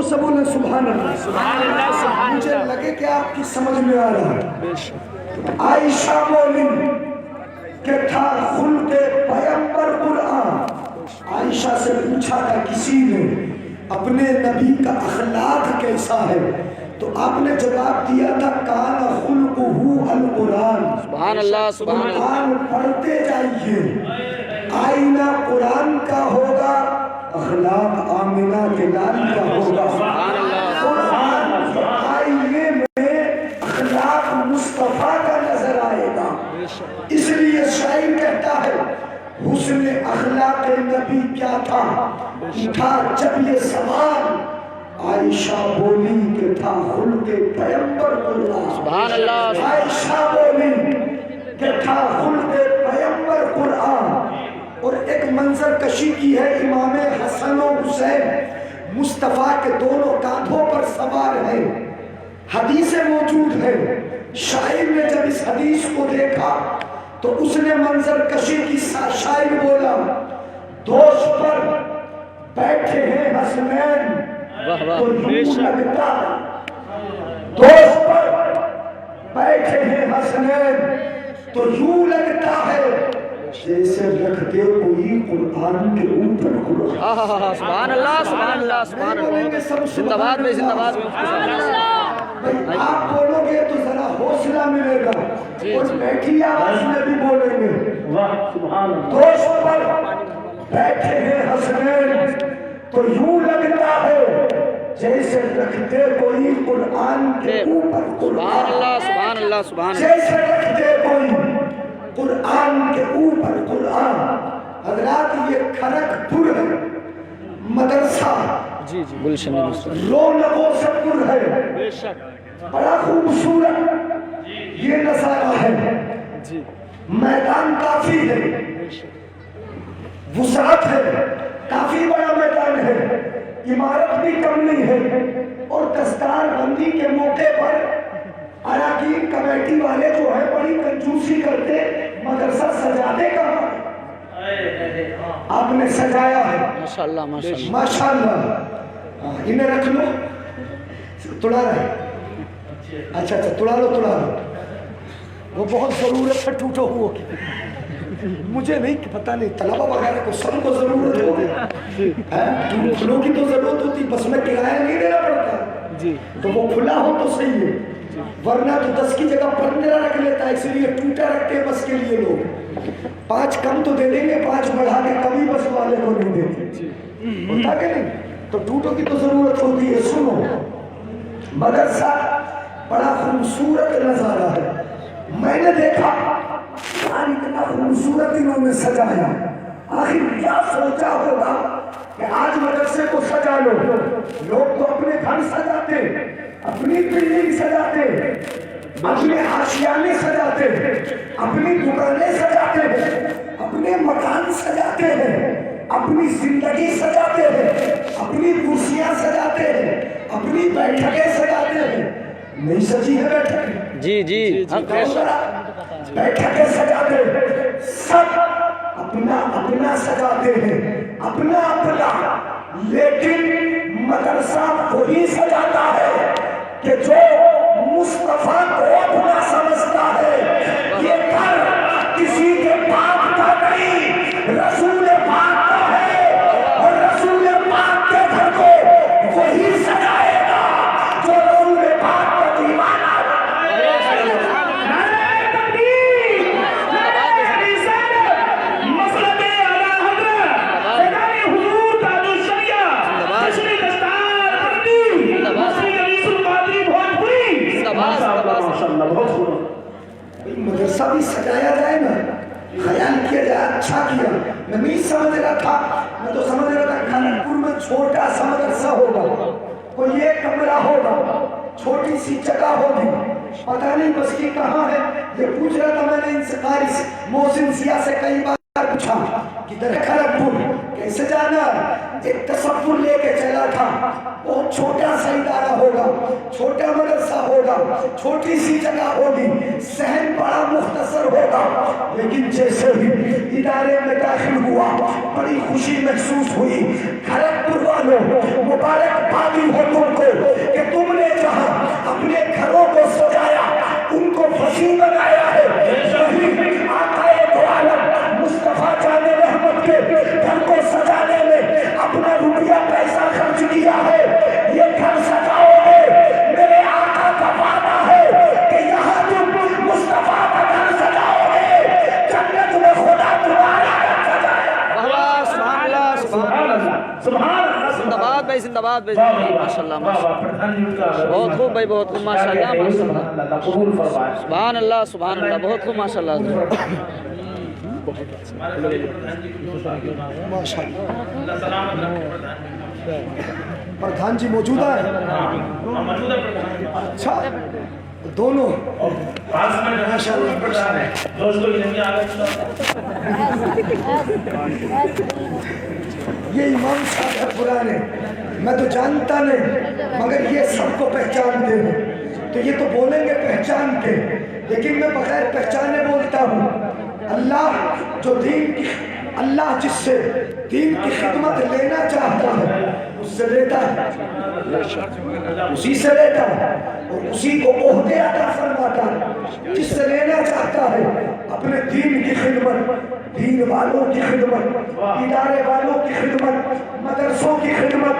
سے بولیں سبحان اللہ. سبحان اللہ سبحان مجھے اللہ. لگے کہ آپ کی سمجھ میں آ رہا ہے. عائشہ بولی کہ تھا خلق پیغمبر قرآن. عائشہ سے پوچھا تھا کسی نے اپنے نبی کا اخلاق کیسا ہے تو آپ نے جواب دیا تھا کان خلقہ القرآن. سبحان اللہ سبحان اللہ. قرآن پڑھتے جائیے. آئینہ قرآن کا ہوگا, اخلاق آمنہ کے لال کا ہوگا. سبحان اللہ. قرآن کے آئینے میں اخلاق مصطفیٰ کا نظر آئے گا. اس لیے شاعر کہتا ہے حسن اخلاق نبی کیا تھا, اٹھا جب یہ سوال عائشہ بولی کہ تھا خلق پیغمبر قرآن. سبحان اللہ. عائشہ بولی کہ تھا خلق پیغمبر قرآن. اور ایک منظر کشی کی ہے, امام حسن و حسین مصطفیٰ کے دونوں کاندھوں پر سوار ہیں. حدیث موجود ہے. شاعر نے جب اس حدیث کو دیکھا تو اس نے منظر کشی کی شاعر بولا دوست پر بیٹھے ہیں حسنین تو یوں لگتا ہے. دوست پر بیٹھے ہیں حسنین تو یوں لگتا ہے جیسے رکھتے کوئی قرآن کے اوپر قرآن. سبحان اللہ سبحان اللہ سبحان اللہ. زندہ باد میں زندہ باد میں. آپ بولو گے تو ذرا حوصلہ ملے گا اور بیٹھی آواز میں بھی بولیں گے. دوست پر بیٹھے ہیں حسنین تو یوں لگتا ہے جیسے رکھتے کوئی قرآن کے اوپر سبحان اللہ سبحان اللہ سبحان اللہ. جیسے رکھتے کوئی قرآن کے اوپر قرآن. حضرات یہ کھڑگپور ہے مدرسہ, جی جی گلشن رونقوں سے پر ہے, بڑا خوبصورت یہ نظارہ ہے. جی میدان کافی ہے, وسعت ہے, کافی بڑا میدان ہے, عمارت بھی کم نہیں ہے. اور دستار بندی کے موقع پر اراکین کمیٹی والے جو ہے بڑی کنجوسی کرتے, مدرسہ سجاتے کہاں آپ نے سجایا ہے. ماشاءاللہ ماشاءاللہ ماشاءاللہ. انہیں رکھ لو, توڑا رہے. اچھا توڑا لو توڑا لو, وہ بہت ضرورت ہے ٹوٹو ہوا کی. مجھے نہیں پتہ نہیں طلبہ وغیرہ کو سب کو ضرورت ہوگی, ٹوٹوں کی تو ضرورت ہوتی, بس میں کرایہ نہیں دینا پڑتا جی. تو وہ کھلا ہو تو صحیح ہے, ورنہ تو 10 کی جگہ 15 رکھ لیتا ہے. اس لیے ٹوٹا رکھتے ہیں بس کے لیے لوگ. 5 کم تو دے دیں گے, 5 بڑھا کے کبھی بس والے کو نہیں دیتے, ہوتا کہ نہیں. تو ٹوٹوں کی تو ضرورت ہوتی ہے. سنو, مدرسہ بڑا خوبصورت نظارہ ہے. میں نے دیکھا یار اتنا خوبصورت انہوں نے سجایا, آخر کیا سوچا ہوگا کہ آج مدرسے کو سجا لو. لوگ تو اپنے گھر سجاتے, اپنی بلڈنگ سجاتے, اپنے آشیانے سجاتے, اپنی دکانیں سجاتے ہیں, اپنے مکان سجاتے ہیں, اپنی زندگی سجاتے ہیں, اپنی کرسیاں سجاتے ہیں, اپنی بیٹھکیں سجاتے ہیں. نہیں سجی ہے بیٹھک؟ جی جی بیٹھکیں سجاتے ہیں, سب اپنا اپنا سجاتے ہیں, اپنا اپنا. لیکن مدرسہ وہی سجاتا ہے کہ جو مصطفیٰ کو اپنا سمجھتا ہے. یہ گھر کسی کے باپ کا نہیں, رسول پاک کا ہے, اور رسول پاک کے گھر کو وہی سجائے گا جو رسول پاک کا دیوانہ ہے. مدرسہ بھی سجایا جائے نا, خیال کیا جائے, اچھا کیا. میں نہیں سمجھ رہا تھا, میں تو سمجھ رہا تھا کھڑگپور میں چھوٹا سا مدرسہ ہوگا, کوئی ایک کمرہ ہوگا, چھوٹی سی جگہ ہوگی, پتہ نہیں بس کی کہاں ہے. یہ پوچھ رہا تھا میں نے ان سے قاری محسن سیاہ سے کئی بار پوچھا کدھر ہے کھڑگپور, کیسے جانا. ایک تصور لے کے چلا تھا, بہت چھوٹا سا ادارہ ہوگا, چھوٹا مدرسہ ہوگا, چھوٹی سی جگہ ہوگی, صحن بڑا مختصر ہوگا. لیکن جیسے ہی ادارے میں داخل ہوا بڑی خوشی محسوس ہوئی. کھڑگپور والوں مبارک بادی ہو تم जिंदाबाद भाई जिंदाबाद माशाल्लाह बहुत खूब भाई बहुत खूब माशाल्लाह माशाल्लाह सुभान अल्लाह बहुत खूब माशाल्लाह प्रधान जी मौजूदा है अच्छा दोनों माशाल्लाह ये इमाम साहब है पुराने मैं तो जानता नहीं मगर ये सबको पहचानते हैं तो ये तो बोलेंगे पहचान के लेकिन मैं बगैर पहचाने बोलता हूँ अल्लाह जो अल्लाह जिससे दीन की खिदमत लेना चाहता है उससे लेता है उसी से लेता है और उसी को ओहदे अता फरमाता है जिससे लेना चाहता है अपने दीन की खिदमत दीन वालों की खिदमत इदारे वालों की खिदमत मदरसों की खिदमत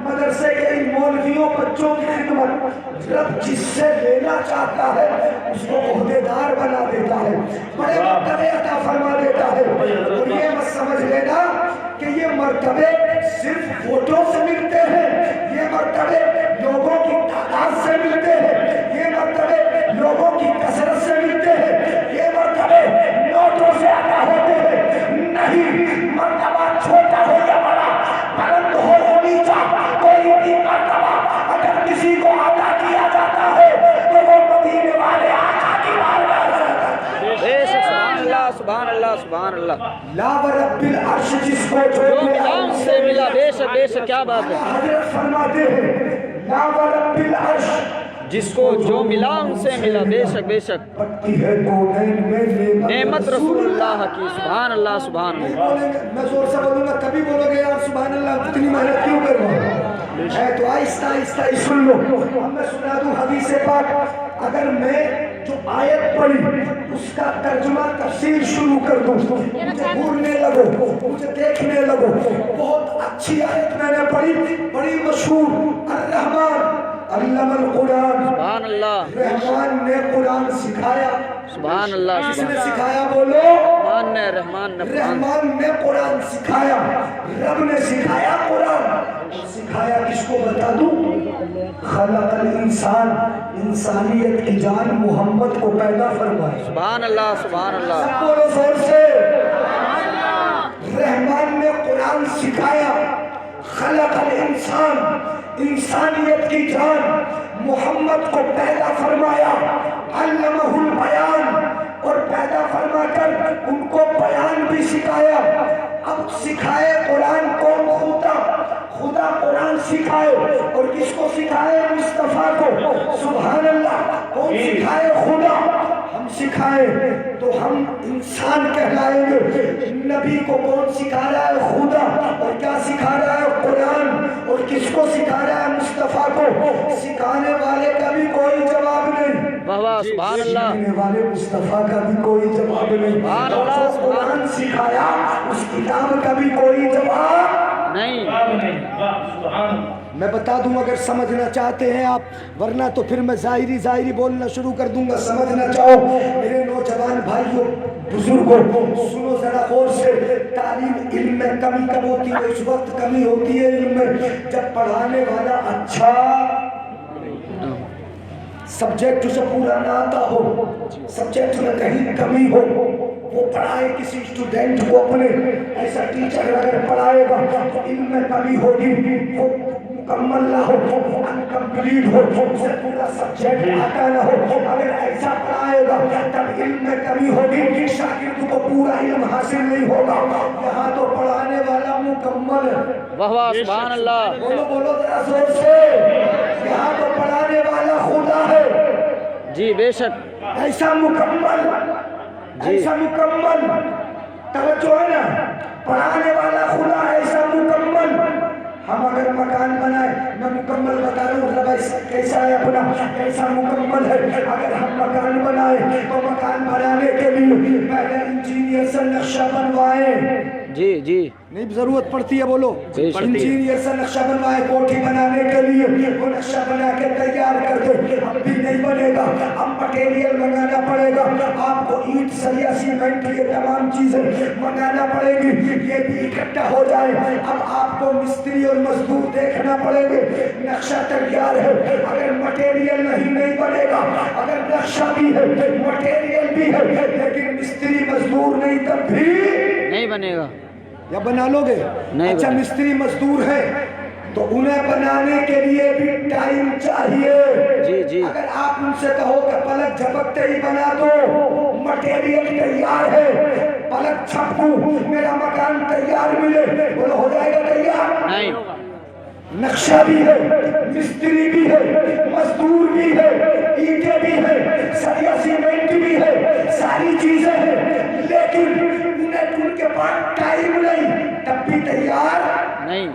मदरसे के इन मौलवियों बच्चों की खिदमत रब जिससे लेना चाहता है उसको ओहदेदार बना देता है बड़े मर्तबे अता फरमा देता है और ये मत समझ लेना कि ये मर्तबे सिर्फ वोटों से मिलते हैं ये मर्तबे लोगों की तादाद से मिलते हैं ये मर्तबे लोगों की कसरत से मिलते हैं ये मर्तबे नोटों से अदा होते हैं नहीं मर्तबा छोटा हो या बड़ा बुलंद हो या नीचा कोई भी मर्तबा अगर किसी को अदा किया जाता है तो वो मदीने वाले आका की बारगाह सुभान अल्लाह ला रब्बिल अर्श जिसको जो मिला उनसे मिला बेशक क्या बात है हजरत फरमाते हैं ला रब्बिल अर्श जिसको जो मिला उनसे मिला बेशक पट्टी है कौनैन में नेमत रसूलुल्लाह की सुभान अल्लाह मैं जोर से बोलूंगा तभी बोलोगे यार सुभान अल्लाह इतनी मेहनत क्यों कर रहा है तो आहिस्ता आहिस्ता ही सुन लो अब मैं सुना दूं हदीस पाक अगर मैं जो आयत पढ़ी उसका तर्जुमा तफसीर शुरू कर दूं मुझे घूरने लगो मुझे देखने लगो बहुत अच्छी आयत मैंने पढ़ी बड़ी मशहूर अर्रहमान अल्लमल कुरान सुभान अल्लाह रहमान ने कुरान सिखाया सुभान अल्लाह किसने सिखाया बोलो रहमान ने कुरान सिखाया रब ने सिखाया कुरान सिखाया किसको बता दूं खलकल इंसान इंसानियत की जान मोहम्मद को पैदा फरमाया सुभान अल्लाह सब बोलो जोर से रहमान ने कुरान सिखाया खलकल इंसान इंसानियत की जान मोहम्मद को पैदा फरमाया अल्लमहुल बयान और पैदा फरमाकर उनको बयान भी सिखाया अब सिखाए कुरान कौन खुदा कुरान सिखाए और किसको सिखाए मुस्तफा को सुभान अल्लाह कौन सिखाए खुदा हम सिखाए तो हम इंसान कहलाएंगे नबी को कौन सिखा रहा है खुदा और क्या सिखा रहा है कुरान और किसको सिखा रहा है मुस्तफा को सिखाने वाले का भी कोई जवाब नहीं सुभान अल्लाह वाले मुस्तफा का भी कोई जवाब नहीं कुरान सिखाया उस किताब का भी कोई जवाब नहीं मैं बता दूं अगर समझना चाहते हैं आप वरना तो फिर मैं जाहिरी बोलना शुरू कर दूंगा समझना चाहो मेरे नौजवान भाइयों बुजुर्गों सुनो जरा गौर से तालीम इल्म में कमी कब होती है उस वक्त कमी होती है इल्म में जब पढ़ाने वाला अच्छा सब्जेक्ट उसे पूरा ना आता हो सब्जेक्ट में कहीं कमी हो वो पढ़ाए किसी स्टूडेंट को अपने ऐसा टीचर अगर पढ़ाएगा तो इल्म में कमी होगी वो मुकम्मल ना हो अनकम्प्लीट हो उसे पूरा सब्जेक्ट आता ना हो अगर ऐसा पढ़ाएगा तब इल्म में कमी होगी शागिर्द को पूरा इल्म हासिल नहीं होगा यहाँ तो पढ़ाने वाला मुकम्मल है सुभान अल्लाह बोलो जरा जोर से यहाँ तो पढ़ाने वाला खुदा है जी बेशक ऐसा मुकम्मल तवज्जो है ना पढ़ाने वाला खुदा ऐसा मुकम्मल हम अगर मकान बनाए मैं मुकम्मल बता रहा हूँ कैसा है अपना कैसा मुकम्मल है अगर हम मकान बनाए तो मकान बनाने के लिए पहले इंजीनियर से नक्शा बनवाए जी नहीं जरूरत पड़ती है बोलो इंजीनियर से नक्शा बनवाए कोठी बनाने के लिए लिए वो नक्शा बना के तैयार कर दे, अब भी नहीं बनेगा। अब मटेरियल मंगाना पड़ेगा आपको, ईंट सरिया सीमेंट ये तमाम चीजें मंगाना पड़ेगी, ये भी इकट्ठा हो जाए। अब आपको मिस्त्री और मजदूर देखना पड़ेंगे। नक्शा तैयार है, अगर मटेरियल नहीं बनेगा, अगर नक्शा भी है मटेरियल भी है लेकिन मिस्त्री मजदूर नहीं तब भी नहीं बनेगा। या बना लोगे? नहीं अच्छा बनेगा। मिस्त्री मजदूर है तो उन्हें बनाने के लिए भी टाइम चाहिए। जी जी। अगर आप उनसे कहो कि पलक झपकते ही बना दो, मटेरियल तैयार है, पलक झपकूं मेरा मकान तैयार मिले, बोलो हो जाएगा तैयार? नहीं। नक्शा भी है, मिस्त्री भी है, मजदूर भी है, ईंटें भी है, सरिया सीमेंट भी है, सारी चीजें हैं, लेकिन उन्हें उनके पास टाइम नहीं, तब भी तैयार नहीं।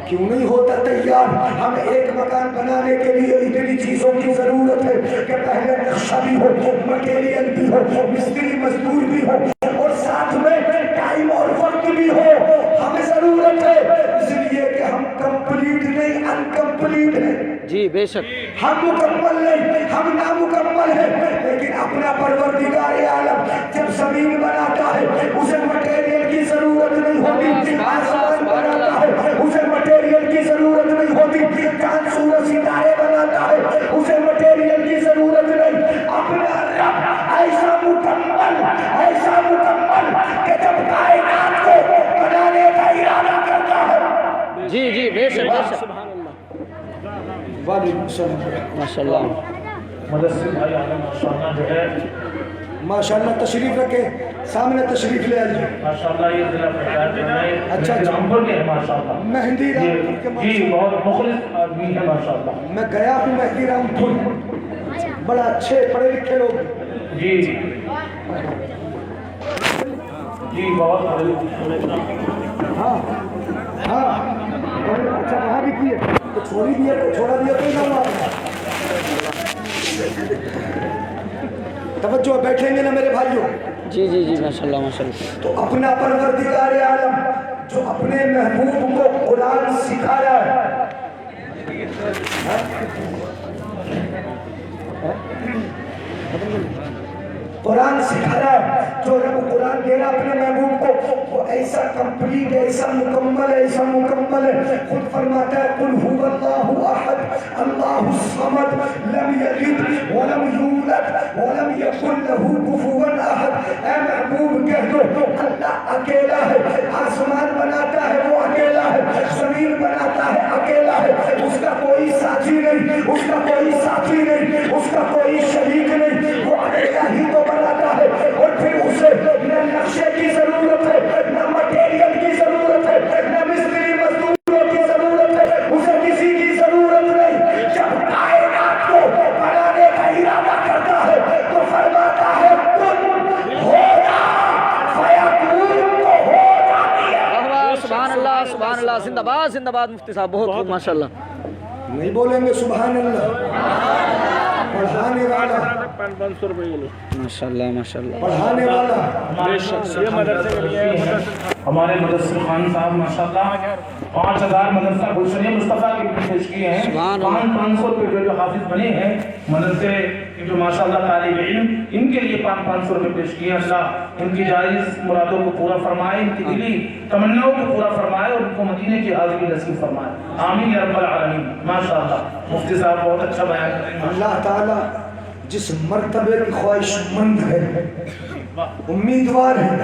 क्यों नहीं होता तैयार? हमें एक मकान बनाने के लिए इतनी चीजों की जरूरत है कि पहले नक्शा भी हो, मटेरियल भी हो, मिस्त्री मजदूर भी हो और साथ में टाइम और वक्त भी हो। हमें जरूरत है इसलिए कि हम कंप्लीट नहीं अनकंप्लीट है। जी बेशक। हम मुकम्मल नहीं, हम नामुकम्मल है, लेकिन अपना परवरदिगार आलम जब जमीन बनाता है उसे मटेरियल की जरूरत नहीं होती, आसमान बनाता है उसे मटेरियल की जरूरत नहीं होती, चांद सूरज सितारे बनाता है उसे मटेरियल की जरूरत नहीं। अपना रब ऐसा मुकम्मल कि जब कायनात को बनाने का इरादा करता है। जी जी बेशक बेशक। माशाल्लाह। मुदस्सिर भाई आलम माशाल्लाह जो है माशाल्लाह तशरीफ रखे, सामने तशरीफ ले आइए। माशाल्लाह ये जिला पंचायत में अच्छा, अच्छा। रामपुर के है माशाल्लाह। मेहंदी रामपुर के जी बहुत मुखलिस आदमी है माशाल्लाह। मैं गया हूँ मेहंदी रामपुर, बड़ा अच्छे पढ़े लिखे लोग। जी जी बहुत हाँ हाँ अच्छा वहाँ भी किए तो छोड़ी दिया तो छोड़ा दिया तो ना हुआ। तवज्जो बैठेंगे ना मेरे भाइयों। जी जी जी माशाल्लाह माशाल्लाह। तो अपना परवरदिगार आलम जो अपने महबूब को कुरान सिखाया है, कुरान सिखाया है, जो रब कुरान दे रहा अपने महबूब को वो ऐसा कंप्लीट ऐसा मुकम्मल है। खुद फरमाता है कुल हुवल्लाहु अहद अल्लाहु समद लम यलिद व लम यूलद व लम यकुल लहू कुफुवन अहद। ऐ महबूब कह दो अल्लाह अकेला है, आसमान बनाता है वो अकेला है, जमीन बनाता है अकेला है, उसका कोई साथी नहीं, उसका कोई साथी नहीं, उसका कोई शरीक नहीं, वो अकेला ही तो बनाता है। और फिर उसे न नक्शे की जरूरत है, न मटेरियल की जरूरत है, न मिस्त्री मजदूरों की जरूरत है, उसे किसी की जरूरत नहीं। जब कायनात को बनाने का इरादा करता है तो फरमाता है कुन हो जा, फयकून तो हो जाती है। सुभान अल्लाह जिंदाबाद जिंदाबाद। मुफ्ती साहब बहुत खूब माशाल्लाह। नहीं बोलेंगे सुभान अल्लाह? पढ़ाने वाला माशाल्लाह माशाल्लाह। पढ़ाने वाला हमारे मुदस्सिर खान साहब माशाल्लाह 5000 मदरसा गुलशन मुस्तफा के पेश किए हैं। सुभान अल्लाह। 500 पे जो हाफिज बने हैं मदरसे के जो माशाल्लाह तालिब इल्म, इनके लिए 500 रुपये पेश किए। अल्लाह इनकी जायज़ मुरादों को पूरा फरमाए, इनकी दिली तमन्नाओं को पूरा फरमाए और उनको मदीने की हाज़िरी नसीब फरमाए। आमीन या रब्बल आलमीन। माशाल्लाह मुफ्ती साहब बहुत अच्छा बयान कर रहे हैं। अल्लाह ताला जिस मर्तबे की ख्वाहिशमंद है, उम्मीदवार है,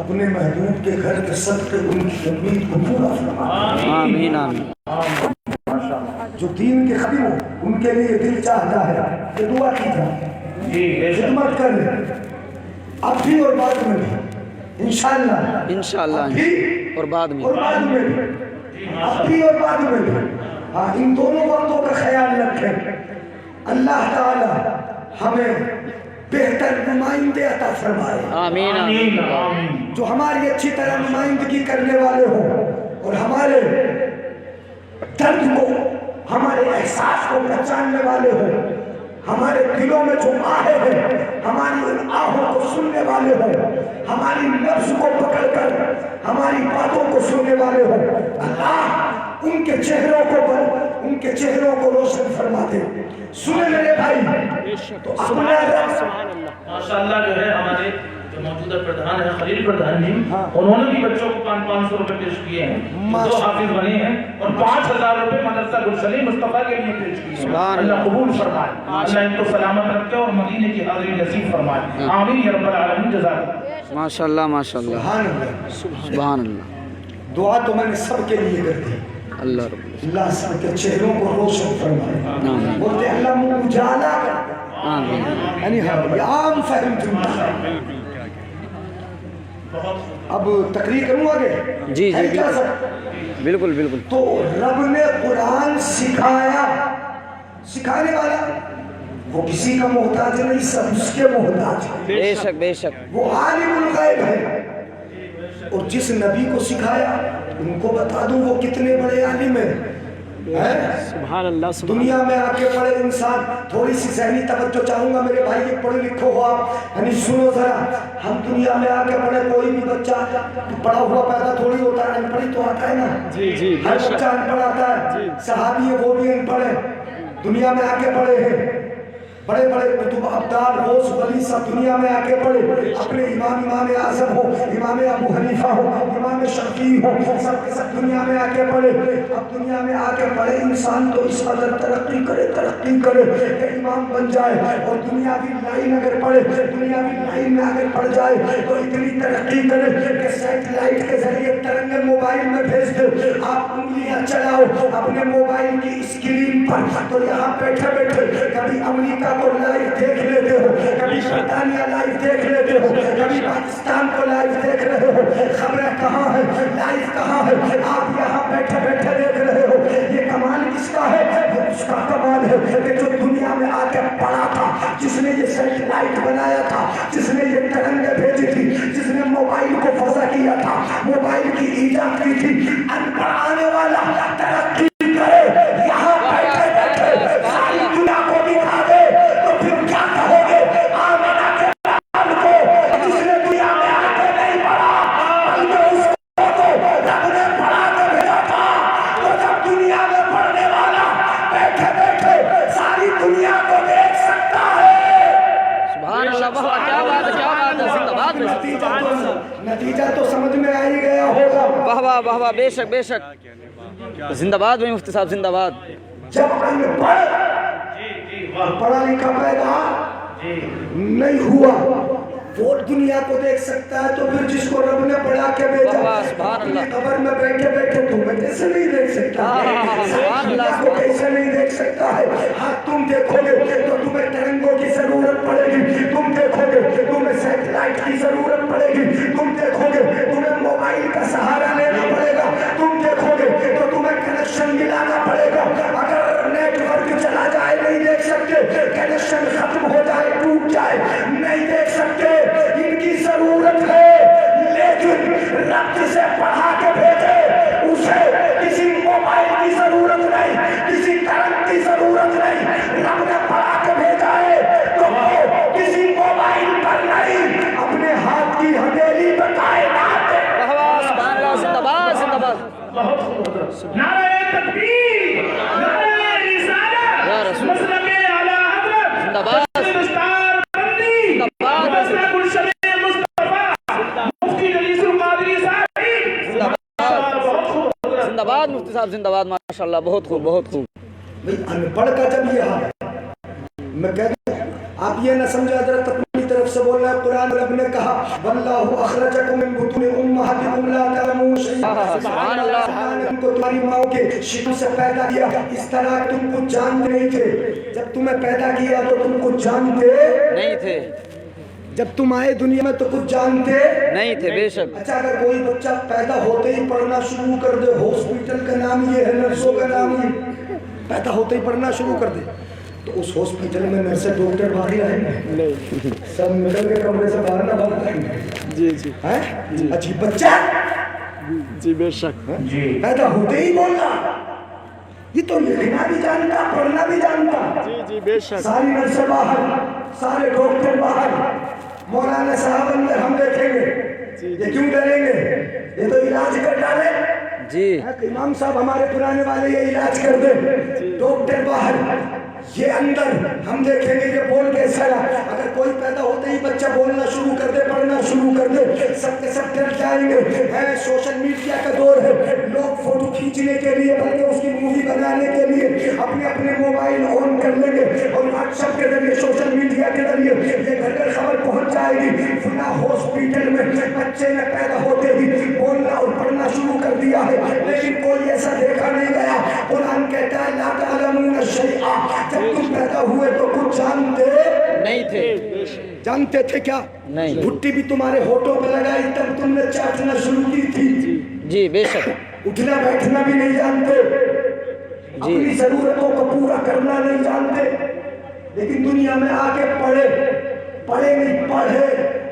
अपने महबूब के घर के सदके उनकी उम्मीद को पूरा फरमाए। आमीन आमीन। जो दीन के खदीम हो उनके लिए दिल चाहता है कि दुआ की जाए, खिदमत करें, अब भी और बाद में भी इंशाअल्लाह। इंशाअल्लाह अभी और बाद में और बाद में भी, अब भी और बाद में भी। हाँ, इन दोनों बातों का ख्याल रखें। अल्लाह ताला हमें बेहतर नुमाइंदे अता फरमाए। आमीन आमीन। जो हमारी अच्छी तरह नुमाइंदगी करने वाले हो और हमारे दर्द को, हमारे एहसास को पहचानने वाले हो, हमारे दिलों में जो आहें हैं हमारी उन आहों को सुनने वाले हो, हमारी नफ्स को पकड़कर हमारी बातों को सुनने वाले हो। अल्लाह उनके चेहरों को रोशन फरमाते। सुने मेरे भाई, तो अपना माशाअल्लाह जो है हमारे जो मौजूदा प्रधान है खलील प्रधान जी, उन्होंने भी बच्चों को 500 रुपए पेश किए हैं, 2 हाफिज बने हैं और 5000 रुपए मदरसा गुलशली मुस्तफा के लिए पेश किए हैं। अल्लाह कबूल फरमाए, अल्लाह इनको सलामत रखे और मदीने की हाजिरी नसीब फरमाए। आमीन या रब्बल आलमीन। जज़ाकल्लाह। माशाअल्लाह माशाअल्लाह सुभान अल्लाह। दुआ तो मैंने सबके लिए कर दी, अल्लाह अल्लाह सबके चेहरों को रोशन फरमाए। बोलते अल्लाह मुझे उजाला कर, आमीन। यानी आम फहम तुमरा। अब तकरीर करूँ आगे? जी है क्या सर? बिल्कुल बिल्कुल। तो रब ने कुरान सिखाया, सिखाने वाला वो किसी का मोहताज नहीं, सब उसके मोहताज है। बेशक बेशक। वो आलिमुल गैब है। और जिस नबी को सिखाया उनको बता दूं वो कितने बड़े आलिम हैं। सुभान अल्लाह। दुनिया में आके पढ़े इंसान, थोड़ी सी ज़हनी तवज्जो चाहूंगा मेरे भाई, ये पढ़े लिखो हो आप, यानी सुनो जरा। हम दुनिया में आके पढ़े, कोई भी बच्चा पढ़ा हुआ पैदा थोड़ी होता है, अनपढ़ तो आता है ना। जी जी हर बच्चा अनपढ़ आता है, सहाबी है वो भी अनपढ़ है, दुनिया में आके पढ़े हैं। बड़े बड़े कुतुब अब्दाल गौस वली सब दुनिया में आके पढ़े, अपने इमाम आज़म हो, इमाम अबू हनीफा हो, इमाम शफी हो, सब के सब दुनिया में आके पढ़े। अब दुनिया में आके पढ़े इंसान तो इस कदर तरक्की करे कि इमाम बन जाए। और दुनियावी लाइन अगर पढ़े, दुनियावी लाइन में अगर पढ़ जाए तो इतनी तरक्की करे कि सैटेलाइट के जरिए तरंगे मोबाइल में भेज दे। आप उंगलियां चलाओ अपने मोबाइल की स्क्रीन पर, तो यहाँ बैठे बैठे कभी अमेरिका को लाइव देख लेते हो, कभी ब्रिटानिया लाइव देख लेते हो, कभी पाकिस्तान को लाइव देख रहे हो। खबरें कहाँ है, लाइव कहाँ है, आप यहाँ बैठे बैठे देख रहे हो। ये कमाल किसका है? ये उसका कमाल है कि जो दुनिया में आके पड़ा था, जिसने ये सैटेलाइट बनाया था, जिसने ये तरंगे भेजी थी, जिसने मोबाइल को फजा किया था, मोबाइल की ईजाद की थी। अनपढ़ आने वाला तरक्की करे, यहाँ बैठे बैठे सारी दुनिया को दिखा दे, तो फिर क्या कहोगे? आमिना के लाल को जिसने दुनिया में आके नहीं पढ़ा, बल्कि उसको तो रब ने पढ़ा के भेजा था। तो जब दुनिया में पढ़ने वाला बैठे बैठे सारी दुनिया को देख सकता है। सुभान अल्लाह। क्या बात है, क्या बात है। जिंदाबाद। नतीजा तो समझ में आ ही गया होगा। वाह वाह वाह वाह। बेशक बेशक। जिंदाबाद भाई मुफ्ती साहब, जिंदाबाद। जब अनपढ़ पढ़ा लिखा पैदा नहीं हुआ वो दुनिया को देख सकता है, तो फिर जिसको रब ने पढ़ा के भेजा अपनी कब्र में बैठे बैठे तुम्हें कैसे नहीं देख सकता? को कैसे नहीं देख सकता है? हाँ, तुम देखोगे तो तुम्हें तरंगों की जरूरत पड़ेगी, तुम देखोगे तुम्हें सैटेलाइट की जरूरत पड़ेगी, तुम देखोगे तुम्हें मोबाइल का सहारा लेना पड़ेगा, तुम देखोगे तो तुम्हें कनेक्शन मिलाना पड़ेगा। अगर नेटवर्क चला जाए नहीं देख सकते, कनेक्शन खत्म हो जाए, टूट जाए, नहीं देख सकते। इनकी जरूरत है, लेकिन रब जिसे पढ़ा के भेजे उसे किसी मोबाइल की जरूरत नहीं, किसी तरंग की जरूरत नहीं। रब ने पढ़ा के भेजा है तो वो किसी मोबाइल पर नहीं, अपने हाथ की हथेली पर कायनात है। जिंदाबाद जिंदाबाद। नारे तकबीर, नारे रिसालत, या रसूल। मसलके आला हज़रत, जिंदाबाद। जिंदाबाद मुफ्ती साहब, जिंदाबाद। माशाअल्लाह, बहुत खूब बहुत खूब। भाई अनपढ़ का जब ये हाल, मैं कह दूं आप ये न समझा, हज़रत अपनी तरफ से बोल रहा है। कुरान रब ने कहा वल्लाहु अखरजकुम मिन बुतूनि उम्महातिकुम ला तअलमून शैअन। सुभान अल्लाह। तुमको तुम्हारी माँ के शिशु से पैदा किया, इस तरह तुम कुछ जानते नहीं थे। जब तुम्हें पैदा किया तो तुम कुछ जानते नहीं थे, जब तुम आए दुनिया में तो कुछ जानते नहीं थे। बेशक। अच्छा, अगर कोई बच्चा पैदा होते ही पढ़ना शुरू कर दे, हॉस्पिटल का नाम ये है, नर्सों का नाम ये, पैदा होते ही पढ़ना शुरू कर दे, तो उस हॉस्पिटल में नर्स डॉक्टर बाहर ही आएंगे नहीं, सब मिडल के कमरे से बाहर ना भाग जाएंगे। जी जी हैं? अजीब बच्चा जी। बेशक जी। पैदा होते ही बोलना, ये तो लिखना भी जानता, पढ़ना भी जानता। जी जी बेशक। सारी नर्सें बाहर, सारे डॉक्टर बाहर, मौलाना साहब अंदर, हम देखेंगे। ये क्यों डरेंगे? ये तो इलाज कर डाले। جی کہ امام صاحب ہمارے پرانے والے یہ علاج کر دے، ڈاکٹر باہر یہ اندر، ہم دیکھیں گے یہ بول کیسا ہے۔ اگر کوئی پیدا ہوتے ہی بچہ بولنا شروع کر دے، پڑھنا شروع کر دے، سب کے سب ڈر جائیں گے۔ سوشل میڈیا کا دور ہے، لوگ فوٹو کھینچنے کے لیے بلکہ اس کی مووی بنانے کے لیے اپنے اپنے موبائل آن کر لیں گے اور واٹس ایپ کے ذریعے، سوشل میڈیا کے ذریعے یہ گھر گھر خبر پہنچ جائے گی، فلاں ہاسپٹل میں بچے نے پیدا ہوتے ہی بولنا اور پڑھنا شروع کر دیا ہے، لیکن کوئی ایسا دیکھا نہیں گیا۔ قرآن کہتا ہے لا تعلمون شیئا، جب تم پیدا ہوئے تو کچھ جانتے نہیں تھے، جانتے تھے کیا؟ نہیں۔ بھٹی بھی تمہارے ہونٹوں پہ لگائی تب تم نے چاٹنا شروع کی تھی، جی بے شک، اٹھنا بیٹھنا بھی نہیں جانتے، اپنی ضرورتوں کو پورا کرنا نہیں جانتے، لیکن دنیا میں آ کے پڑھے نہیں پڑھے،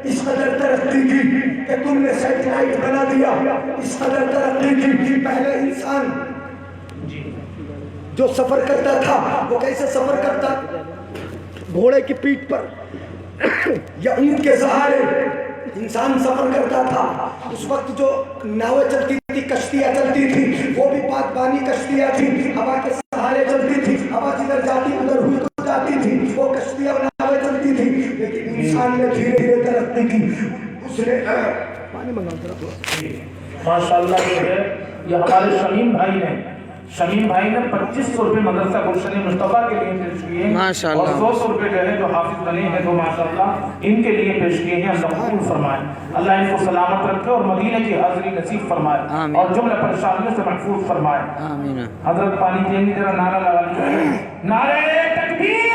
اس قدر ترقی کی کہ تم نے سیٹلائٹ بنا دیا، اس قدر ترقی کی۔ پہلے انسان جو سفر کرتا تھا وہ کیسے سفر کرتا؟ گھوڑے کی پیٹھ پر یا اونٹ کے سہارے انسان سفر کرتا تھا۔ اس وقت جو ناویں چلتی تھی، کشتیاں چلتی تھی، وہ بھی پاک بانی کشتیاں تھی، ہوا کے سہارے چلتی تھی، ہوا جدھر جاتی ادھر ہوئی تو جاتی تھی، وہ کشتیاں ناویں چلتی تھی۔ لیکن انسان نے دھیرے دھیرے ترقی کی، اس نے پانی منگا ماشاءاللہ جو ہے یہ ہمارے شمیم بھائی نے 2500 روپے مدرسہ گلشن مصطفیٰ کے لیے پیش کیے ہیں، ماشاءاللہ، اور 200 روپے جو ہے جو حافظ بنے ہیں تو ماشاءاللہ ان کے لیے پیش کیے ہیں۔ اللہ قبول فرمائے، اللہ ان کو سلامت رکھے اور مدینہ کی حاضری نصیب فرمائے آمین، اور جملہ پریشانیوں سے محفوظ فرمائے۔ آمین۔ حضرت پانی دیں گے، ذرا نعرہ لگا لیجیے، نعرہ تکبیر۔